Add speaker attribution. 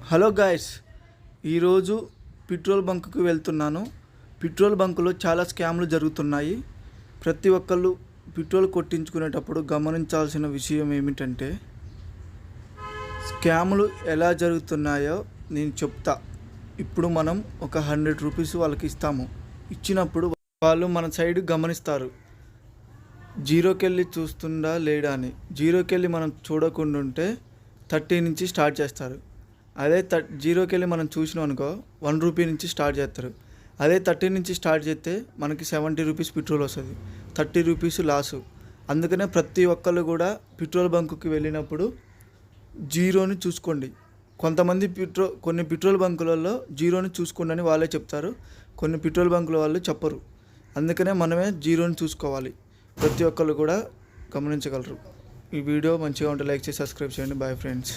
Speaker 1: Hello guys, ఈరోజు petrol బంకుకి వెళ్తున్నాను. Petrol బంకులో చాలా స్కామ్లు జరుగుతున్నాయి. ప్రతి ఒక్కళ్ళు పెట్రోల్ కొట్టించుకునేటప్పుడు గమనించాల్సిన విషయం ఏమిటంటే, స్కాములు ఎలా జరుగుతున్నాయో నేను చెప్తా. ఇప్పుడు మనం ఒక 100 రూపీస్ వాళ్ళకి ఇస్తాము. ఇచ్చినప్పుడు వాళ్ళు మన సైడ్ గమనిస్తారు, జీరోకి వెళ్ళి చూస్తుందా లేడా అని. జీరోకి వెళ్ళి మనం చూడకుండా ఉంటే 30 నుంచి స్టార్ట్ చేస్తారు. అదే జీరోకి వెళ్ళి మనం చూసినాం అనుకో, 1 రూపీ నుంచి స్టార్ట్ చేస్తారు. అదే 30 నుంచి స్టార్ట్ చేస్తే మనకి 70 రూపీస్ పెట్రోల్ వస్తుంది, 30 రూపీస్ లాసు. అందుకనే ప్రతి ఒక్కళ్ళు కూడా పెట్రోల్ బంకుకి వెళ్ళినప్పుడు జీరోని చూసుకోండి. కొంతమంది కొన్ని పెట్రోల్ బంకులలో జీరోని చూసుకోండి అని వాళ్ళే చెప్తారు, కొన్ని పెట్రోల్ బంకుల వాళ్ళు చెప్పరు. అందుకనే మనమే జీరోని చూసుకోవాలి. ప్రతి ఒక్కళ్ళు కూడా గమనించగలరు. ఈ వీడియో మంచిగా ఉంటే లైక్ చేసి సబ్స్క్రైబ్ చేయండి. Bye friends.